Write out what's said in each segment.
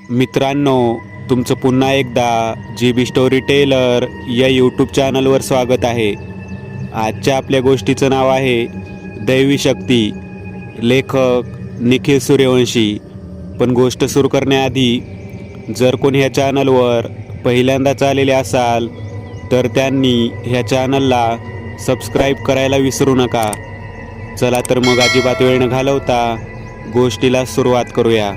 मित्रांनो, तुमचं पुन्हा एकदा GB स्टोरी टेलर या यूट्यूब चॅनलवर स्वागत आहे. आजच्या आपल्या गोष्टीचं नाव आहे दैवी शक्ती. लेखक निखिल सूर्यवंशी. पण गोष्ट सुरू करण्याआधी जर कोणी ह्या चॅनलवर पहिल्यांदाच आलेले असाल तर त्यांनी ह्या चॅनलला सबस्क्राईब करायला विसरू नका. चला तर मग अजिबात वेळ न घालवता गोष्टीला सुरुवात करूया.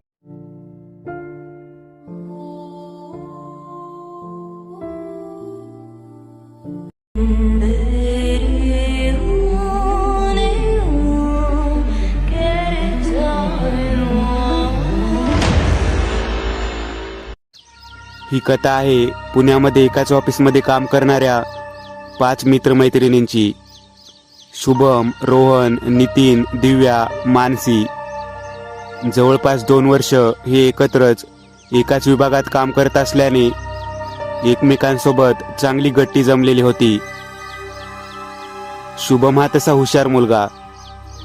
ही कथा आहे पुण्यामध्ये एकाच ऑफिसमध्ये काम करणाऱ्या 5 मित्रमैत्रिणींची. शुभम, रोहन, नितीन, दिव्या, मानसी. जवळपास 2 वर्ष हे एकत्रच एकाच विभागात काम करत असल्याने एकमेकांसोबत चांगली गट्टी जमलेली होती. शुभम हा तसा हुशार मुलगा,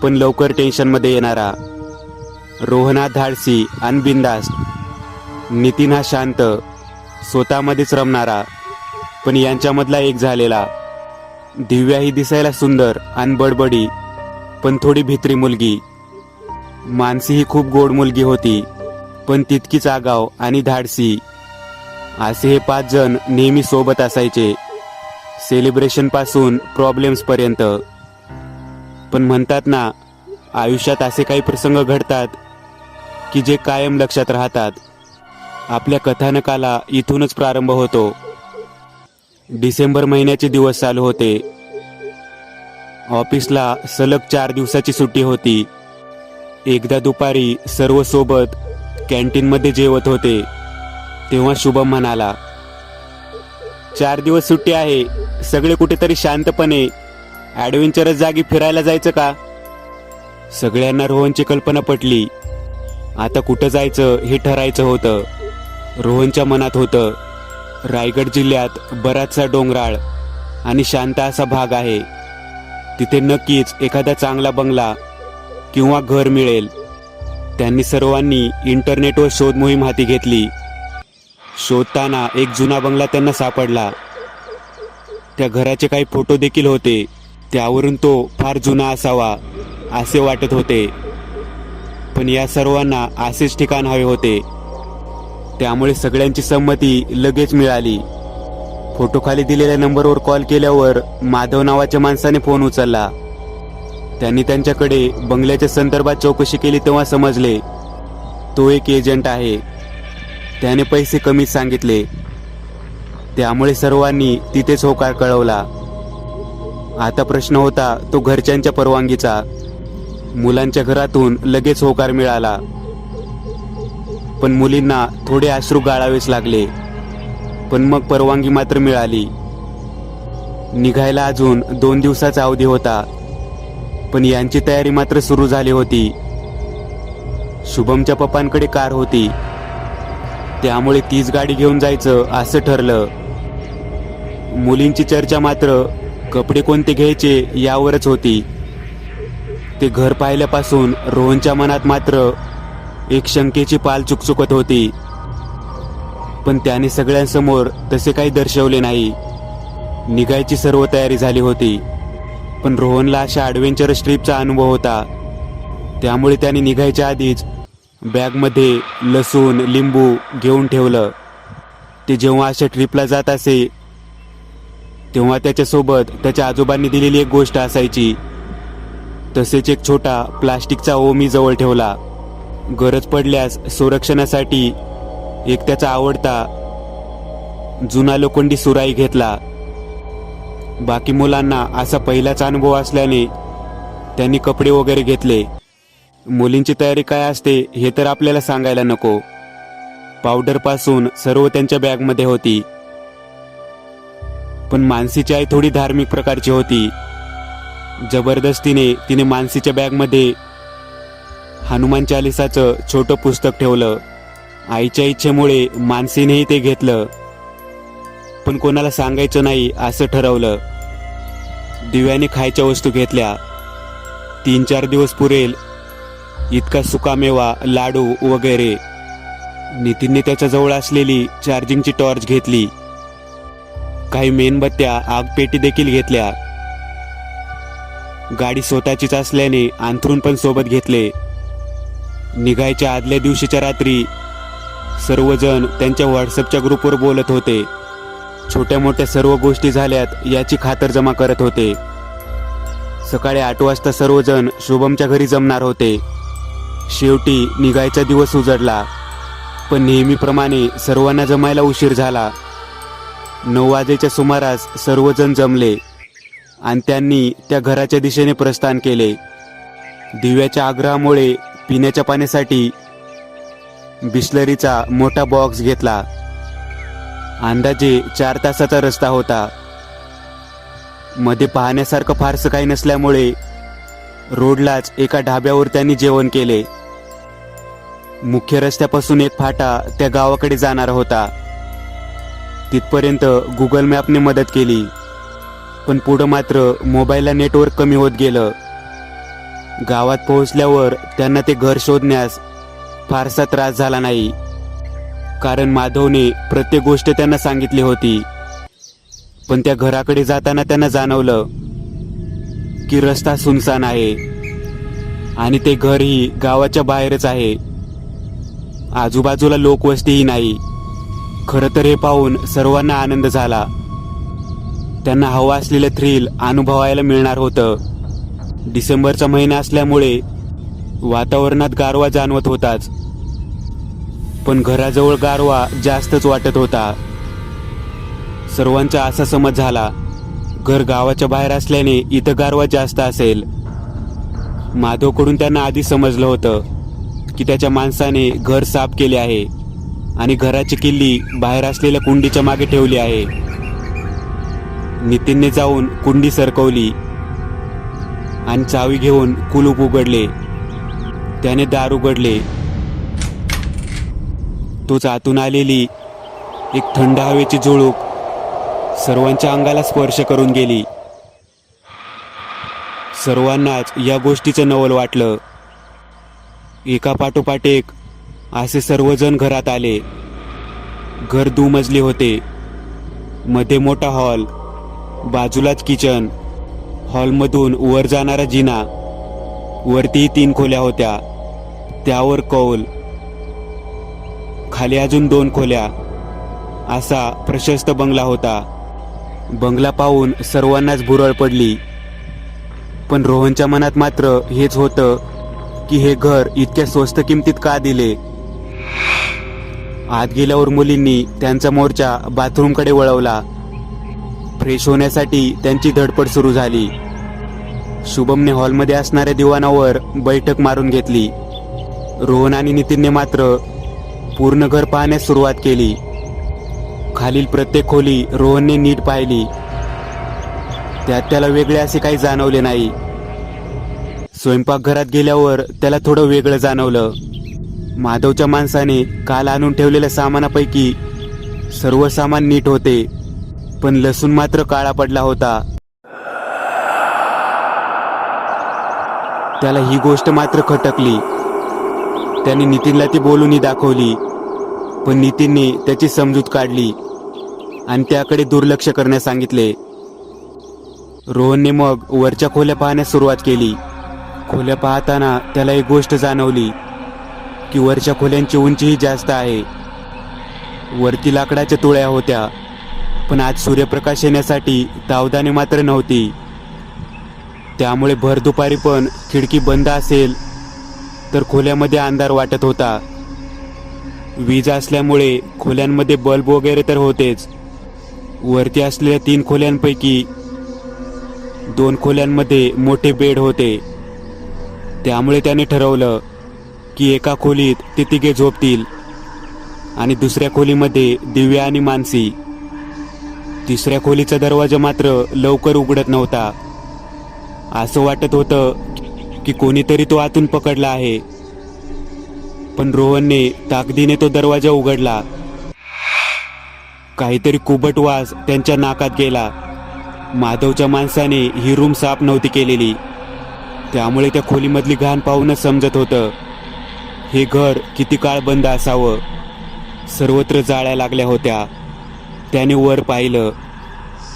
पण लवकर टेन्शनमध्ये येणारा. रोहन हा धाडसी आणि बिनधास्त. नितीन हा शांत, स्वतःमध्येच रमणारा, पण यांच्यामधला एक झालेला. दिव्या ही दिसायला सुंदर आणि बडबडी, पण थोडी भित्री मुलगी. मानसी ही खूप गोड मुलगी होती, पण तितकीच आगाव आणि धाडसी. असे हे 5 जण नेहमी सोबत असायचे, सेलिब्रेशन पासून प्रॉब्लेम्स पर्यंत. पण म्हणतात ना, आयुष्यात असे काही प्रसंग घडतात की जे कायम लक्षात राहतात. आपल्या कथानकाला इथूनच प्रारंभ होतो. डिसेंबर महिन्याचे दिवस चालू होते. ऑफिसला सलग 4 दिवसाची सुट्टी होती. एकदा दुपारी सर्व सोबत कॅन्टीनमध्ये जेवत होते तेव्हा शुभम म्हणाला, 4 दिवस सुट्टी आहे, सगळे कुठेतरी शांतपणे ॲडव्हेंचरस जागी फिरायला जायचं का? सगळ्यांना रोहनची कल्पना पटली. आता कुठं जायचं हे ठरायचं होतं. रोहनच्या मनात होतं, रायगड जिल्ह्यात बराचसा डोंगराळ आणि शांत असा भाग आहे. तिथे नक्कीच एखादा चांगला बंगला किंवा घर मिळेल. त्यांनी सर्वांनी इंटरनेटवर शोध मोहीम हाती घेतली. शोधताना एक जुना बंगला त्यांना सापडला. त्या घराचे काही फोटो देखील होते. त्यावरून तो फार जुना असावा असे वाटत होते. पण या सर्वांना असेच ठिकाण हवे होते, त्यामुळे सगळ्यांची संमती लगेच मिळाली. फोटोखाली दिलेल्या नंबरवर कॉल केल्यावर माधव नावाच्या माणसाने फोन उचलला. त्यांनी त्यांच्याकडे बंगल्याच्या संदर्भात चौकशी केली तेव्हा समजले तो एक एजंट आहे. त्याने पैसे कमी सांगितले, त्यामुळे सर्वांनी तिथेच होकार कळवला. आता प्रश्न होता तो घरच्यांच्या परवानगीचा. मुलांच्या घरातून लगेच होकार मिळाला, पण मुलींना थोडे अश्रू गाळावेच लागले. पण मग परवानगी मात्र मिळाली. निघायला अजून 2 दिवसाचा अवधी होता, पण यांची तयारी मात्र सुरू झाली होती. शुभमच्या पप्पांकडे कार होती, त्यामुळे तीच गाडी घेऊन जायचं असं ठरलं. मुलींची चर्चा मात्र कपडे कोणते घ्यायचे यावरच होती. ते घर पाहिल्यापासून रोहनच्या मनात मात्र एक शंकेची पाल चुकचुकत होती, पण त्याने सगळ्यांसमोर तसे काही दर्शवले नाही. निघायची सर्व तयारी झाली होती, पण रोहनला अशा ॲडव्हेंचरस ट्रिपचा अनुभव होता. त्यामुळे त्याने निघायच्या आधीच बॅगमध्ये लसूण, लिंबू घेऊन ठेवलं. ते जेव्हा अशा ट्रिपला जात असे तेव्हा त्याच्यासोबत त्याच्या आजोबांनी दिलेली एक गोष्ट असायची. तसेच एक छोटा प्लास्टिकचा ओमी जवळ ठेवला. गरज पडल्यास संरक्षणासाठी एक त्याचा आवडता जुना लोखंडी सुराई घेतला. बाकी मुलांना असा पहिलाच अनुभव असल्याने त्यांनी कपडे वगैरे घेतले. मुलींची तयारी काय असते हे तर आपल्याला सांगायला नको. पावडरपासून सर्व त्यांच्या बॅगमध्ये होती. पण मानसीची आई थोडी धार्मिक प्रकारची होती. जबरदस्तीने तिने मानसीच्या बॅगमध्ये हनुमान चालिसाचं छोटं पुस्तक ठेवलं. आईच्या इच्छेमुळे मानसीनेही ते घेतलं, पण कोणाला सांगायचं नाही असं ठरवलं. दिव्याने खायच्या वस्तू घेतल्या. 3-4 दिवस पुरेल इतका सुकामेवा, लाडू वगैरे. नितीनने त्याच्याजवळ असलेली चार्जिंगची टॉर्च घेतली. काही मेणबत्त्या, आगपेटी देखील घेतल्या. गाडी स्वतःचीच असल्याने अंथरूण पण सोबत घेतले. निघायच्या आदल्या दिवशीच्या रात्री सर्वजण त्यांच्या व्हॉट्सअपच्या ग्रुपवर बोलत होते. छोट्या मोठ्या सर्व गोष्टी झाल्यात याची खातरजमा करत होते. सकाळी 8 वाजता सर्वजण शुभमच्या घरी जमणार होते. शेवटी निघायचा दिवस उजडला, पण नेहमीप्रमाणे सर्वांना जमायला उशीर झाला. 9 वाजेच्या सुमारास सर्वजण जमले आणि त्यांनी त्या घराच्या दिशेने प्रस्थान केले. दिव्याच्या आग्रहामुळे पिण्याच्या पाण्यासाठी बिस्लरीचा मोठा बॉक्स घेतला. अंदाजे 4 तासाचा रस्ता होता. मध्ये पाहण्यासारखं फारसं काही नसल्यामुळे रोडलाच एका ढाब्यावर त्यांनी जेवण केले. मुख्य रस्त्यापासून एक फाटा त्या गावाकडे जाणार होता. तिथपर्यंत गुगल मॅपने मदत केली, पण पुढं मात्र मोबाईलला नेटवर्क कमी होत गेलं. गावात पोहोचल्यावर त्यांना ते घर शोधण्यास फारसा त्रास झाला नाही, कारण माधवने प्रत्येक गोष्ट त्यांना सांगितली होती. पण त्या घराकडे जाताना त्यांना जाणवलं की रस्ता सुनसान आहे आणि ते घरही गावाच्या बाहेरच आहे. आजूबाजूला लोकवस्तीही नाही. खरं तर हे पाहून सर्वांना आनंद झाला. त्यांना हवं असलेलं थ्रिल अनुभवायला मिळणार होतं. डिसेंबरचा महिना असल्यामुळे वातावरणात गारवा जाणवत होताच, पण घराजवळ गारवा जास्तच वाटत होता. सर्वांचा असा समज झाला, घर गावाच्या बाहेर असल्याने इथं गारवा जास्त असेल. माधवकडून त्यांना आधी समजलं होतं की त्याच्या माणसाने घर साफ केले आहे आणि घराची किल्ली बाहेर असलेल्या कुंडीच्या मागे ठेवली आहे. नितीनने जाऊन कुंडी सरकवली आणि चावी घेऊन कुलूप उघडले. त्याने दार उघडले. तोच आतून आलेली एक थंड हवेची झुळूक सर्वांच्या अंगाला स्पर्श करून गेली. सर्वांनाच या गोष्टीचं नवल वाटलं. एका पाठोपाठ एक असे सर्वजण घरात आले. घर दुमजली होते. मध्ये मोठा हॉल, बाजूलाच किचन. हॉलमधून वर जाणारा जिना, वरती 3 खोल्या होत्या, त्यावर कौल, खाली अजून 2 खोल्या. असा प्रशस्त बंगला होता. बंगला पाहून सर्वांनाच भुरळ पडली, पण रोहनच्या मनात मात्र हेच होतं की हे घर इतक्या स्वस्त किमतीत का दिले. आत गेल्यावर मुलींनी त्यांचा मोर्चा बाथरूमकडे वळवला. फ्रेश होण्यासाठी त्यांची धडपड सुरू झाली. शुभमने हॉलमध्ये असणाऱ्या दिवाणावर बैठक मारून घेतली. रोहन आणि नितीनने मात्र पूर्ण घर पाहण्यास सुरुवात केली. खालील प्रत्येक खोली रोहनने नीट पाहिली. त्यात त्याला वेगळे असे काही जाणवले नाही. स्वयंपाकघरात गेल्यावर त्याला थोडं वेगळं जाणवलं. माधवच्या माणसाने काल आणून ठेवलेल्या सामानापैकी सर्व सामान नीट होते, पण लसूण मात्र काळा पडला होता. त्याला ही गोष्ट मात्र खटकली. त्याने नितीनला ती बोलूनही दाखवली, पण नितीनने त्याची समजूत काढली आणि त्याकडे दुर्लक्ष करण्यास सांगितले. रोहनने मग वरच्या खोल्या पाहण्यास सुरुवात केली. खोल्या पाहताना त्याला एक गोष्ट जाणवली की वरच्या खोल्यांची उंचीही जास्त आहे. वरती लाकडाच्या तुळया होत्या, पण आज सूर्यप्रकाश येण्यासाठी तावदाने मात्र नव्हती. त्यामुळे भर दुपारी पण खिडकी बंद असेल तर खोल्यामध्ये अंधार वाटत होता. वीज असल्यामुळे खोल्यांमध्ये बल्ब वगैरे तर होतेच. वरती असलेल्या 3 खोल्यांपैकी 2 खोल्यांमध्ये मोठे बेड होते. त्यामुळे त्याने ठरवलं की एका खोलीत ते 3 झोपतील आणि दुसऱ्या खोलीमध्ये दिव्या आणि मानसी. तिसऱ्या खोलीचा दरवाजा मात्र लवकर उघडत नव्हता. असं वाटत होतं की कोणीतरी तो आतून पकडला आहे. पण रोहनने ताकदीने तो दरवाजा उघडला. काहीतरी कुबट वास त्यांच्या नाकात गेला. माधवच्या माणसाने ही रूम साफ नव्हती केलेली, त्यामुळे त्या खोलीमधली घाण पाहूनच समजत होतं हे घर किती काळ बंद असावं. सर्वत्र जाळ्या लागल्या होत्या. त्याने वर पाहिलं.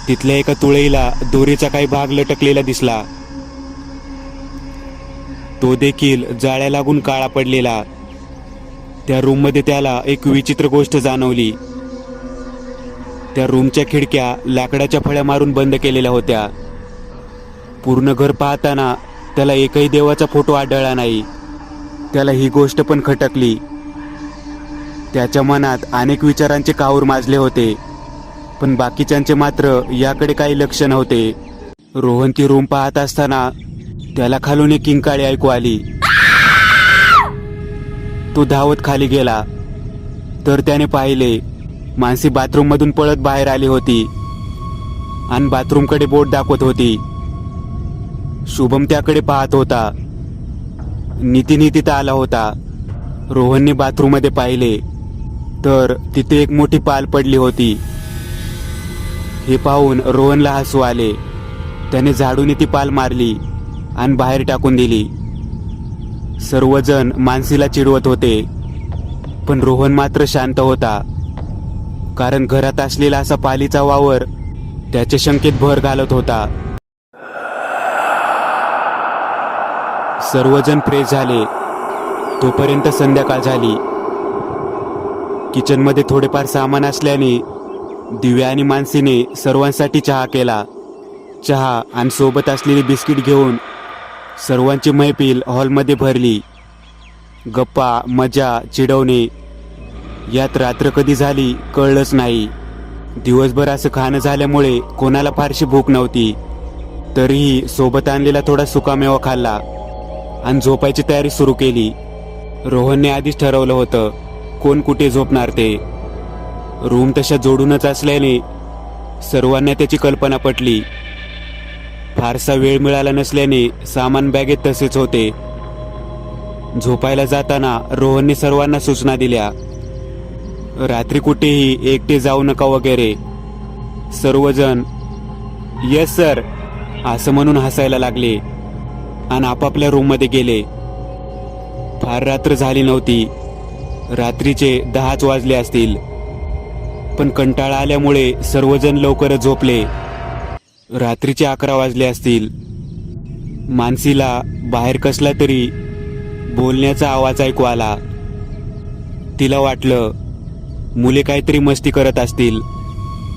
तिथल्या एका तुळईला दोरीचा काही भाग लटकलेला दिसला. तो देखील जाळ्या लागून काळा पडलेला. त्या रूममध्ये त्याला एक विचित्र गोष्ट जाणवली. त्या रूमच्या खिडक्या लाकडाच्या फळ्या मारून बंद केलेल्या होत्या. पूर्ण घर पाहताना त्याला एकही देवाचा फोटो आढळला नाही. त्याला ही गोष्ट पण खटकली. त्याच्या मनात अनेक विचारांचे काहूर माजले होते, पण बाकीच्यांचे मात्र याकडे काही लक्ष नव्हते. रोहन ती रूम पाहत असताना त्याला खालून एक किंकाळी ऐकू आली. तो धावत खाली गेला तर त्याने पाहिले मानसी बाथरूम मधून पळत बाहेर आली होती आणि बाथरूमकडे बोट दाखवत होती. शुभम त्याकडे पाहत होता. नितीन तिथं आला होता. रोहनने बाथरूम मध्ये पाहिले तर तिथे एक मोठी पाल पडली होती. हे पाहून रोहनला हसू आले. त्याने झाडूने ती पाल मारली आणि बाहेर टाकून दिली. सर्वजण मानसीला चिडवत होते, पण रोहन मात्र शांत होता, कारण घरात असलेला असा पालीचा वावर त्याच्या शंकेत भर घालत होता. सर्वजण फ्रेश झाले तोपर्यंत संध्याकाळ झाली. किचनमध्ये थोडेफार सामान असल्याने दिव्या आणि मानसीने सर्वांसाठी चहा केला. चहा आणि सोबत असलेली बिस्किट घेऊन सर्वांची मैफिल हॉलमध्ये भरली. गप्पा, मजा, चिडवणे यात रात्र कधी झाली कळलंच नाही. दिवसभर असं खाणं झाल्यामुळे कोणाला फारशी भूक नव्हती. तरीही सोबत आणलेला थोडा सुकामेवा खाल्ला आणि झोपायची तयारी सुरू केली. रोहनने आधीच ठरवलं होतं कोण कुठे झोपणार ते. रूम तशा जोडूनच असल्याने सर्वांना त्याची कल्पना पटली. फारसा वेळ मिळाला नसल्याने सामान बॅगेत तसेच होते. झोपायला जाताना रोहनने सर्वांना सूचना दिल्या, रात्री कुठेही एकटे जाऊ नका वगैरे. सर्वजण येस सर असं म्हणून हसायला लागले आणि आपापल्या रूममध्ये गेले. फार रात्र झाली नव्हती. रात्रीचे 10च वाजले असतील, पण कंटाळा आल्यामुळे सर्वजण लवकरच झोपले. रात्रीचे 11 वाजले असतील. मानसीला बाहेर कसला तरी बोलण्याचा आवाज ऐकू आला. तिला वाटलं मुले काहीतरी मस्ती करत असतील,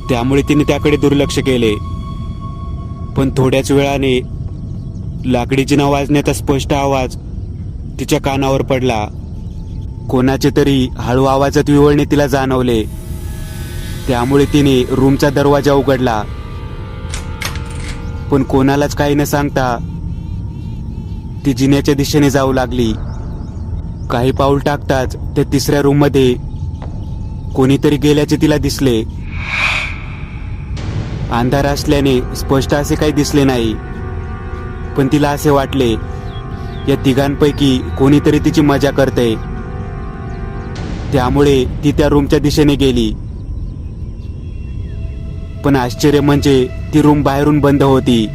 त्यामुळे तिने त्याकडे दुर्लक्ष केले. पण थोड्याच वेळाने लाकडी जिना वाजण्याचा स्पष्ट आवाज तिच्या कानावर पडला. कोणाचे तरी हळू आवाजात विवळणे तिला जाणवले. त्यामुळे तिने रूमचा दरवाजा उघडला, पण कोणालाच काही न सांगता ती जिन्याच्या दिशेने जाऊ लागली. काही पाऊल टाकताच त्या तिसऱ्या रूममध्ये कोणीतरी गेल्याचे तिला दिसले. अंधार असल्याने स्पष्ट असे काही दिसले नाही, पण तिला असे वाटले या तिघांपैकी कोणीतरी तिची मजा करते. त्यामुळे ती त्या रूमच्या दिशेने गेली. पण आश्चर्य म्हणजे ती रूम बाहेरून बंद होती.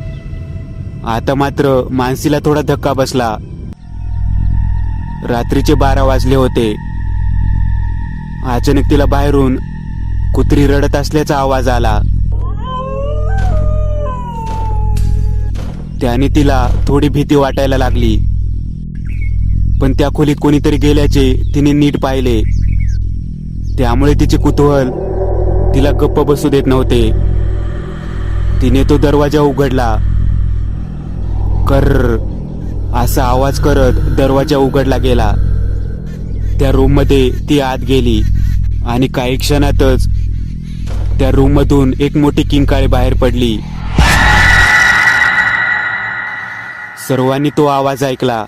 आता मात्र मानसीला थोडा धक्का बसला. रात्रीचे 12 वाजले होते. अचानक तिला बाहेरून कुत्री रडत असल्याचा आवाज आला. त्याने तिला थोडी भीती वाटायला लागली, पण त्या खोलीत कोणीतरी गेल्याचे तिने नीट पाहिले. त्यामुळे तिचे कुतूहल तिला गप्प बसू देत नव्हते. तिने तो दरवाजा उघडला. कर्र असा आवाज करत दरवाजा उघडला गेला. त्या रूममध्ये ती आत गेली आणि काही क्षणातच त्या रूममधून एक मोठी किंकाळी बाहेर पडली. सर्वांनी तो आवाज ऐकला.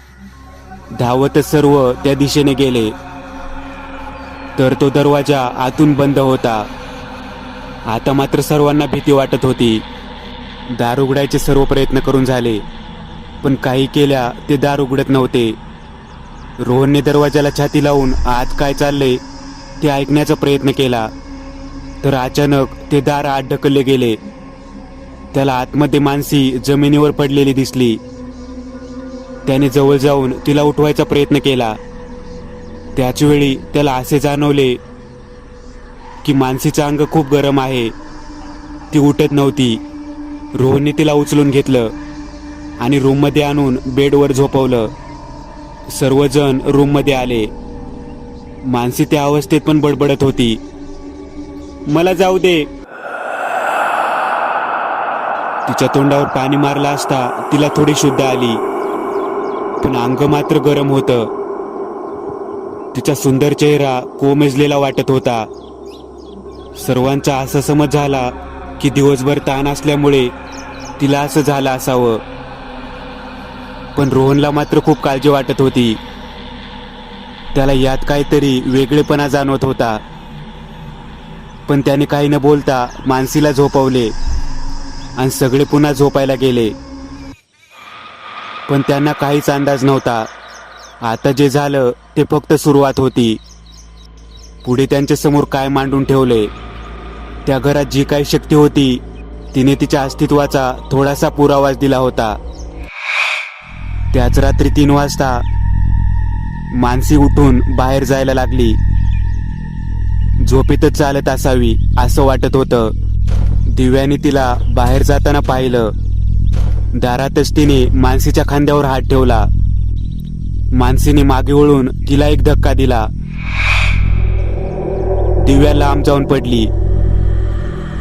धावतच सर्व त्या दिशेने गेले, तर तो दरवाजा आतून बंद होता. आता मात्र सर्वांना भीती वाटत होती. दार उघडायचे सर्व प्रयत्न करून झाले, पण काही केल्या ते दार उघडत नव्हते. रोहनने दरवाजाला छाती लावून आत काय चाललंय ते ऐकण्याचा प्रयत्न केला, तर अचानक ते दार आत ढकलले गेले. त्याला आतमध्ये मानसी जमिनीवर पडलेली दिसली. त्याने जवळ जाऊन तिला उठवायचा प्रयत्न केला. त्याच वेळी त्याला असे जाणवले की मानसीचं अंग खूप गरम आहे. ती उठत नव्हती. रोहनने तिला उचलून घेतलं आणि रूममध्ये आणून बेडवर झोपवलं. सर्वजण रूममध्ये आले. मानसी त्या अवस्थेत पण बडबडत होती, मला जाऊ दे. तिच्या तोंडावर पाणी मारलं असता तिला थोडी शुद्ध आली, पण अंग मात्र गरम होतं. तिचा सुंदर चेहरा कोमेजलेला वाटत होता. सर्वांचा असा समज झाला की दिवसभर ताण असल्यामुळे तिला असं झालं असावं. पण रोहनला मात्र खूप काळजी वाटत होती. त्याला यात काहीतरी वेगळेपणा जाणवत होता. पण त्याने काही न बोलता मानसीला झोपवले आणि सगळे पुन्हा झोपायला गेले. पण त्यांना काहीच अंदाज नव्हता, आता जे झालं ते फक्त सुरुवात होती. पुढे त्यांच्या समोर काय मांडून ठेवले. त्या घरात जी काही शक्ती होती तिने तिच्या अस्तित्वाचा थोडासा पुरावाच दिला होता. त्याच रात्री 3 वाजता मानसी उठून बाहेर जायला लागली. झोपेतच चालत असावी असं वाटत होतं. दिव्याने तिला बाहेर जाताना पाहिलं. दारातच तिने मानसीच्या खांद्यावर हात ठेवला. मानसीने मागे वळून तिला एक धक्का दिला. दिव्या लांब जाऊन पडली.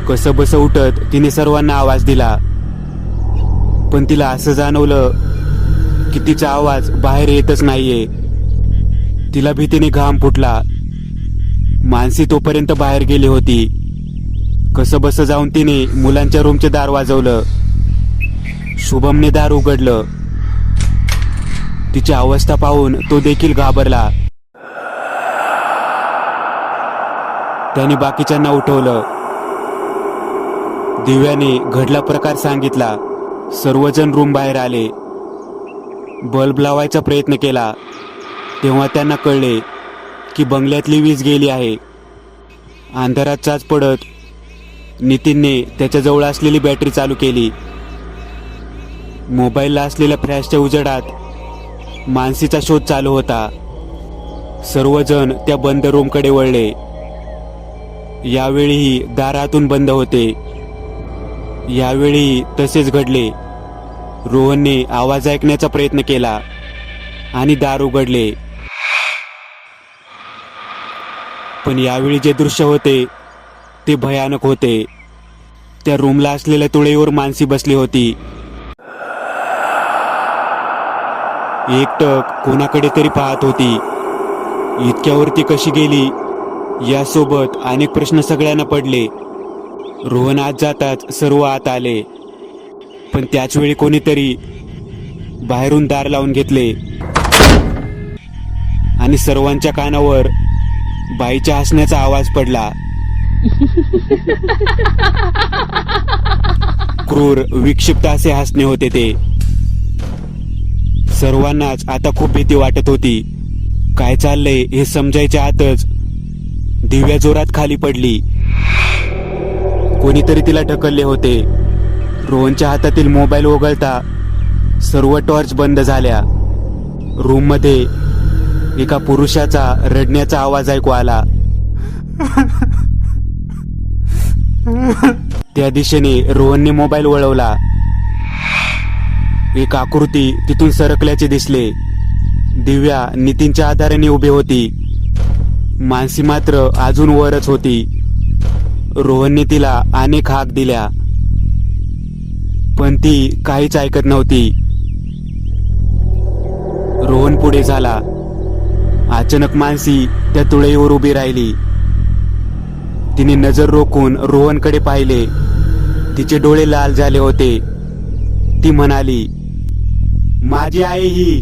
कसं बसं उठत तिने सर्वांना आवाज दिला, पण तिला असं जाणवलं की तिचा आवाज बाहेर येतच नाहीये. तिला भीतीने घाम फुटला. मानसी तोपर्यंत बाहेर गेली होती. कसं बसं जाऊन तिने मुलांच्या रूमचे दार वाजवलं. शुभमने दार उघडलं. तिची अवस्था पाहून तो देखील घाबरला. त्याने बाकीच्यांना उठवलं. दिव्याने घडला प्रकार सांगितला. सर्वजण रूम बाहेर आले. बल्ब लावायचा प्रयत्न केला तेव्हा त्यांना कळले की बंगल्यातली वीज गेली आहे. अंधारात चाच पडत नितीनने त्याच्याजवळ असलेली बॅटरी चालू केली. मोबाईलला असलेल्या फ्लॅशच्या उजेडात मानसीचा शोध चालू होता. सर्वजण त्या बंद रूमकडे वळले. यावेळीही दारातून बंद होते. यावेळी तसेच घडले. रोहनने आवाज ऐकण्याचा प्रयत्न केला आणि दार उघडले. पण यावेळी जे दृश्य होते ते भयानक होते. त्या रूमला असलेल्या तुळईवर मानसी बसली होती. एकटक कोणाकडे तरी पाहत होती. इतक्यावरती कशी गेली यासोबत अनेक प्रश्न सगळ्यांना पडले. रोहन आत जाताच सर्व आत आले, पण त्याच वेळी कोणीतरी बाहेरून दार लावून घेतले आणि सर्वांच्या कानावर बाईच्या हसण्याचा आवाज पडला. क्रूर विक्षिप्त असे हसणे होते ते. सर्वांनाच आता खूप भीती वाटत होती. काय चाललंय हे समजायच्या आतच दिव्या जोरात खाली पडली. कोणीतरी तिला ढकलले होते. रोहनच्या हातातील मोबाईल वगळता सर्व टॉर्च बंद झाल्या. रूममध्ये एका पुरुषाचा रडण्याचा आवाज ऐकू आला. त्या दिशेने रोहनने मोबाईल वळवला. एक आकृती तिथून सरकल्याचे दिसले. दिव्या नितीनच्या आधाराने उभी होती. मानसी मात्र अजून वरच होती. रोहनने तिला अनेक हाक दिल्या, पण ती काहीच ऐकत नव्हती. रोहन पुढे झाला. अचानक मानसी त्या तुळईवर उभी राहिली. तिने नजर रोखून रोहनकडे पाहिले. तिचे डोळे लाल झाले होते. ती म्हणाली, माझी आई ही.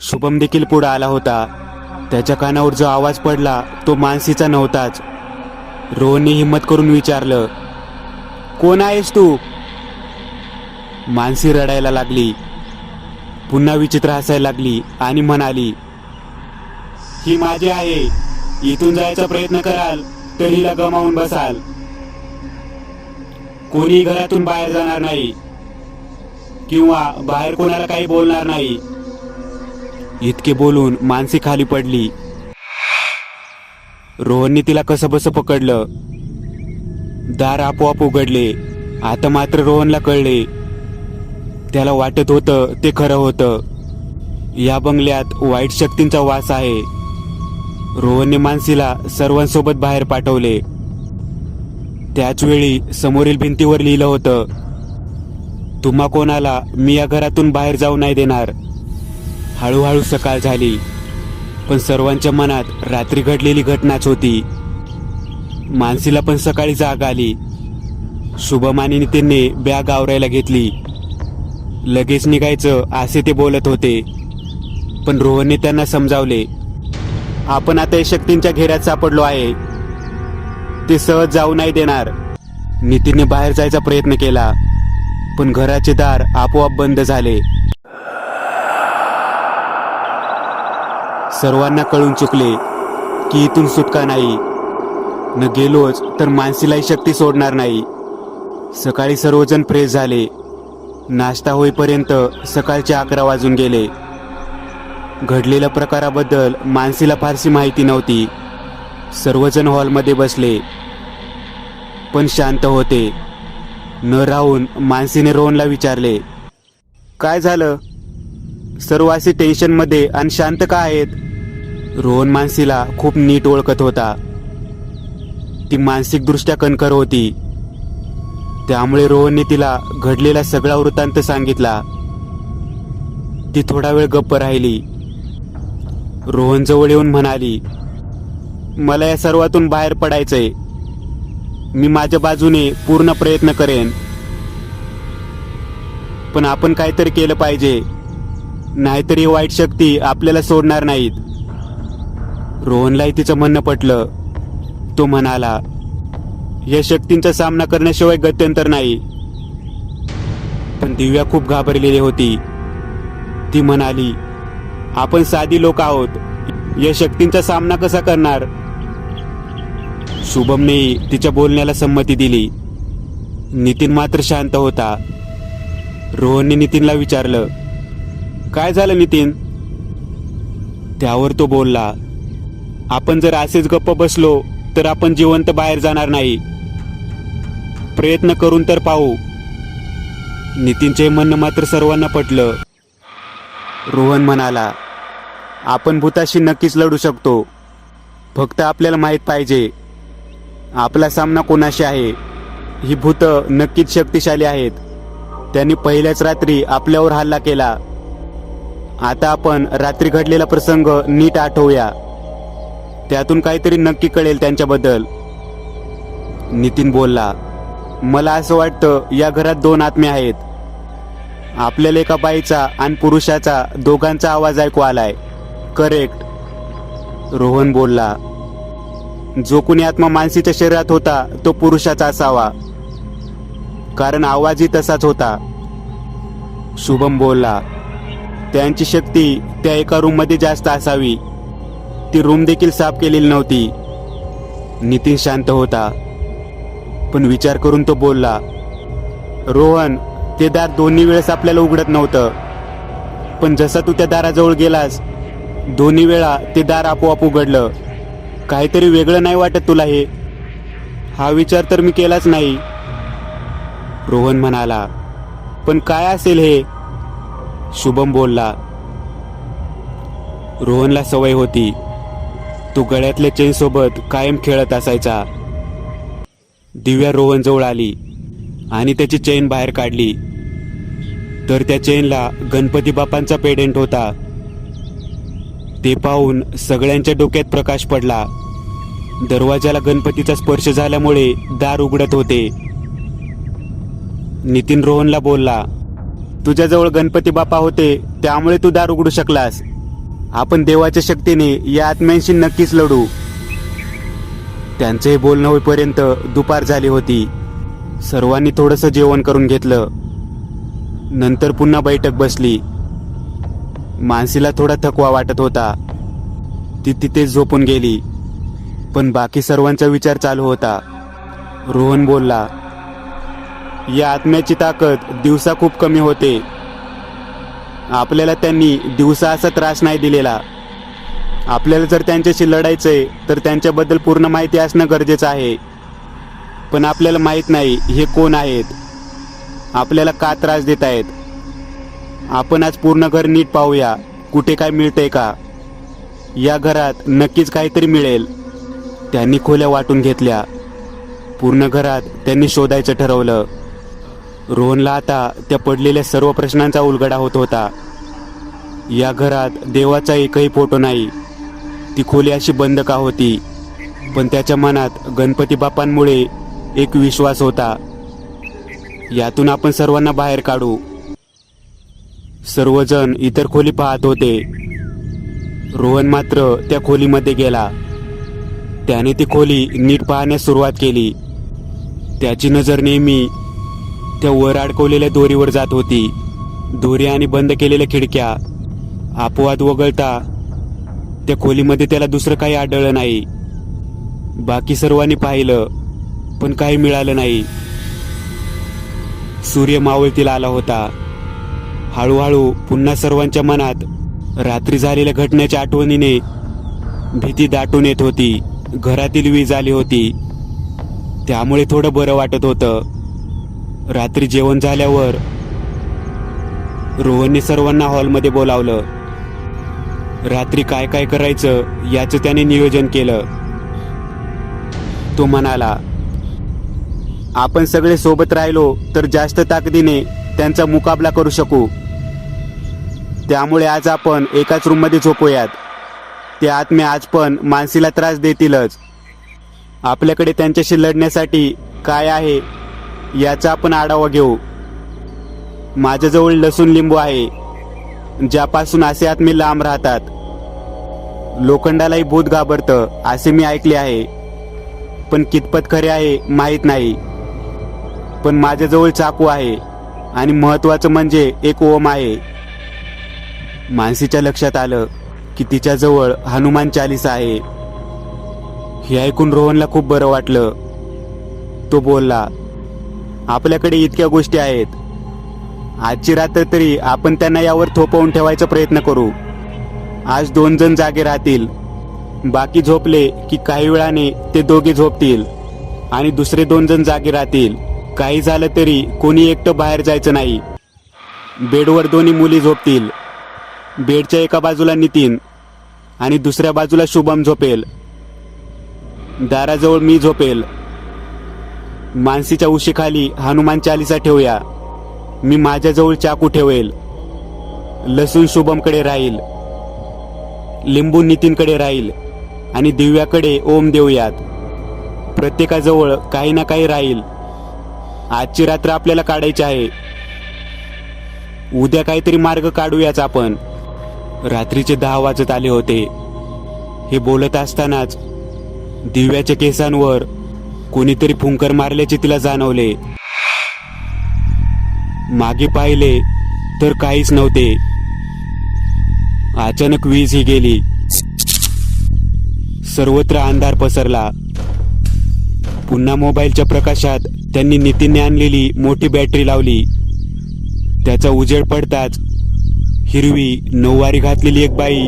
शुभम देखील पुढे आला होता. त्याच्या कानावर जो आवाज पडला तो मानसीचा नव्हताच. रोहनने हिम्मत करून विचारलं, कोण आहेस तू? मानसी रडायला लागली. पुन्हा विचित्र हसायला लागली आणि म्हणाली, ही माझी आहे. इथून जायचा प्रयत्न कराल तर हिला गमावून बसाल. कोणी घरातून बाहेर जाणार नाही किंवा बाहेर कोणाला काही बोलणार नाही. इतके बोलून मानसी खाली पडली. रोहनने तिला कसंबसं पकडलं. दार आपोआप उघडले. आता मात्र रोहनला कळले, त्याला वाटत होतं ते खरं होतं. या बंगल्यात वाईट शक्तींचा वास आहे. रोहनने मानसीला सर्वांसोबत बाहेर पाठवले. त्याच वेळी समोरील भिंतीवर लिहिलं होतं, तुम्हा कोणाला मी या घरातून बाहेर जाऊ नाही देणार. हळूहळू सकाळ झाली, पण सर्वांच्या मनात रात्री घडलेली घटनाच होती. मानसीला पण सकाळी जाग आली. शुभम आणि नितीनने बॅग आवरायला घेतली. लगेच निघायचं असे ते बोलत होते, पण रोहनने त्यांना समजावले, आपण आता या शक्तींच्या घेऱ्यात सापडलो आहे. ते सहज जाऊ नाही देणार. नितीनने बाहेर जायचा प्रयत्न केला, पण घराचे दार आपोआप बंद झाले. सर्वांना कळून चुकले की इथून सुटका नाही. न गेलोच तर मानसीलाही शक्ती सोडणार नाही. सकाळी सर्वजण फ्रेश झाले. नाश्ता होईपर्यंत सकाळचे 11 वाजून गेले. घडलेल्या प्रकाराबद्दल मानसीला फारशी माहिती नव्हती. सर्वजण हॉलमध्ये बसले, पण शांत होते. न राहून मानसीने रोहनला विचारले, काय झालं? सर्व असे टेन्शनमध्ये आणि शांत का आहेत? रोहन मानसीला खूप नीट ओळखत होता. ती मानसिकदृष्ट्या कणखर होती. त्यामुळे रोहनने तिला घडलेला सगळा वृत्तांत सांगितला. ती थोडा वेळ गप्प राहिली. रोहन जवळ येऊन म्हणाली, मला या सर्वातून बाहेर पडायचंय. मी माझ्या बाजूने पूर्ण प्रयत्न करेन, पण आपण काहीतरी केलं पाहिजे, नाहीतर ही वाईट शक्ती आपल्याला सोडणार नाहीत. रोहनलाही तिचं म्हणणं पटलं. तो म्हणाला, या शक्तींचा सामना करण्याशिवाय गत्यंतर नाही. पण दिव्या खूप घाबरलेली होती. ती म्हणाली, आपण साधी लोक आहोत, या शक्तींचा सामना कसा करणार? शुभमने तिच्या बोलण्याला संमती दिली. नितीन मात्र शांत होता. रोहनने नितीनला विचारलं, काय झालं नितीन? त्यावर तो बोलला, आपण जर असेच गप्प बसलो तर आपण जिवंत बाहेर जाणार नाही. प्रयत्न करून तर पाहू. नितीनचे म्हणणं मात्र सर्वांना पटलं. रोहन म्हणाला, आपण भूताशी नक्कीच लढू शकतो. फक्त आपल्याला माहीत पाहिजे आपला सामना कोणाशी आहे. ही भूतं नक्कीच शक्तिशाली आहेत. त्यांनी पहिल्याच रात्री आपल्यावर हल्ला केला. आता आपण रात्री घडलेला प्रसंग नीट आठवूया. त्यातून काहीतरी नक्की कळेल त्यांच्याबद्दल. नितीन बोलला, मला असं वाटतं या घरात 2 आत्मे आहेत. आपल्याला एका बाईचा आणि पुरुषाचा दोघांचा आवाज ऐकू आलाय. करेक्ट. रोहन बोलला, जो कुणी आत्मा मानसीच्या शरीरात होता तो पुरुषाचा असावा, कारण आवाजही तसाच होता. शुभम बोलला, त्यांची शक्ती त्या एका रूममध्ये जास्त असावी. ती रूम देखील साफ केलेली नव्हती. नितीन शांत होता, पण विचार करून तो बोलला, रोहन, ते दार दोन्ही वेळेस आपल्याला उघडत नव्हतं. पण जसा तू त्या दाराजवळ गेलास, दोन्ही वेळा ते दार आपोआप उघडलं. काहीतरी वेगळं नाही वाटत तुला हे? हा विचार तर मी केलाच नाही. रोहन म्हणाला, पण काय असेल हे? शुभम बोलला, रोहनला सवय होती. तो गळ्यातल्या चेन सोबत कायम खेळत असायचा. दिव्या रोहन जवळ आली आणि त्याची चेन बाहेर काढली, तर त्या चेनला गणपती बाप्पांचा पेडेंट होता. ते पाहून सगळ्यांच्या डोक्यात प्रकाश पडला. दरवाजाला गणपतीचा स्पर्श झाल्यामुळे दार उघडत होते. नितीन रोहनला बोलला, तुझ्याजवळ गणपती बाप्पा होते, त्यामुळे तू दार उघडू शकलास. आपण देवाच्या शक्तीने या आत्म्यांशी नक्कीच लढू. त्यांचे बोलणं होईपर्यंत दुपार झाली होती. सर्वांनी थोडंसं जेवण करून घेतलं. नंतर पुन्हा बैठक बसली. मानसीला थोडा थकवा वाटत होता. ती तिथेच झोपून गेली, पण बाकी सर्वांचा विचार चालू होता. रोहन बोलला, या आत्म्याची ताकद दिवसा खूप कमी होते. आपल्याला त्यांनी दिवसा असा त्रास नाही दिलेला. आपल्याला जर त्यांच्याशी लढायचंय तर त्यांच्याबद्दल पूर्ण माहिती असणं गरजेचं आहे. पण आपल्याला माहीत नाही हे कोण आहेत, आपल्याला का त्रास देत आहेत. आपण आज पूर्ण घर नीट पाहूया, कुठे काय मिळतंय का. या घरात नक्कीच काहीतरी मिळेल. त्यांनी खोल्या वाटून घेतल्या. पूर्ण घरात त्यांनी शोधायचं ठरवलं. रोहनला आता त्या पडलेल्या सर्व प्रश्नांचा उलगडा होत होता. या घरात देवाचा एकही फोटो नाही. ती खोली अशी बंद का होती? पण त्याच्या मनात गणपती बाप्पांमुळे एक विश्वास होता. यातून आपण सर्वांना बाहेर काढू. सर्वजण इतर खोली पाहत होते. रोहन मात्र त्या खोलीमध्ये गेला. त्याने ती खोली नीट पाहण्यास सुरुवात केली. त्याची नजर नेहमी त्या वर अडकवलेल्या दोरीवर जात होती. दोरी आणि बंद केलेल्या खिडक्या आपोआप वगळता त्या खोलीमध्ये त्याला दुसरं काही आढळलं नाही. बाकी सर्वांनी पाहिलं पण काही मिळालं नाही. सूर्य मावळतीला आला होता. हळूहळू पुन्हा सर्वांच्या मनात रात्री झालेल्या घटनेच्या आठवणीने भीती दाटून येत होती. घरातील वीज आली होती, त्यामुळे थोडं बरं वाटत होतं. रात्री जेवण झाल्यावर रोहनने सर्वांना हॉलमध्ये बोलावलं. रात्री काय काय करायचं याचं त्याने नियोजन केलं. तो म्हणाला, आपण सगळे सोबत राहिलो तर जास्त ताकदीने त्यांचा मुकाबला करू शकू. त्यामुळे आज आपण एकाच रूममध्ये झोपूयात. ते आत्मे आज पण मानसीला त्रास देतीलच. आपल्याकडे त्यांच्याशी लढण्यासाठी काय आहे याचा आपण आढावा घेऊ. माझ्याजवळ लसूण लिंबू आहे, ज्यापासून असे आत्मे लांब राहतात. लोखंडालाही भूत घाबरतं असे मी ऐकले आहे, पण कितपत खरे आहे माहीत नाही. पण माझ्याजवळ चाकू आहे आणि महत्वाचं म्हणजे एक ओम आहे. मानसीच्या लक्षात आलं की तिच्याजवळ हनुमान चालीसा आहे. हे ऐकून रोहनला खूप बरं वाटलं. तो बोलला, आपल्याकडे इतक्या गोष्टी आहेत. आजची रात्र तरी आपण त्यांना यावर थोपवून ठेवायचा प्रयत्न करू. आज 2 जण जागे राहतील. बाकी झोपले की काही वेळाने ते दोघे झोपतील आणि दुसरे 2 जण जागे राहतील. काही झालं तरी कोणी एकटं बाहेर जायचं नाही. बेडवर दोन्ही मुली झोपतील. बेडच्या एका बाजूला नितीन आणि दुसऱ्या बाजूला शुभम झोपेल. दाराजवळ मी झोपेल. मानसीच्या उशीखाली हनुमान चालीसा ठेवूया. मी माझ्याजवळ चाकू ठेवेल. लसूण शुभमकडे राहील, लिंबू नितीनकडे राहील आणि दिव्याकडे ओम देऊयात. प्रत्येकाजवळ काही ना काही राहील. आजची रात्र आपल्याला काढायची आहे. उद्या काहीतरी मार्ग काढूयाच आपण. रात्रीचे 10 वाजत आले होते. हे बोलत असतानाच दिव्याच्या केसांवर कोणीतरी फुंकर मारल्याचे तिला जाणवले. मागे पाहिले तर काहीच नव्हते. अचानक वीज ही गेली. सर्वत्र अंधार पसरला. पुन्हा मोबाईलच्या प्रकाशात त्यांनी नितीनने आणलेली मोठी बॅटरी लावली. त्याचा उजेड पडताच हिरवी नऊवारी घातलेली एक बाई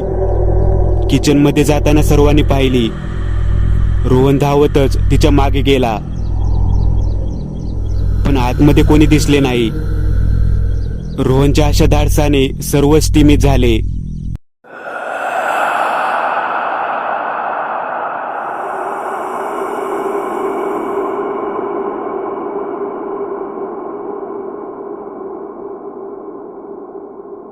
किचनमध्ये जाताना सर्वांनी पाहिली. रोहन धावतच तिच्या मागे गेला, पण आतमध्ये कोणी दिसले नाही. रोहनच्या अशा धाडसाने सर्व स्थिमित झाले.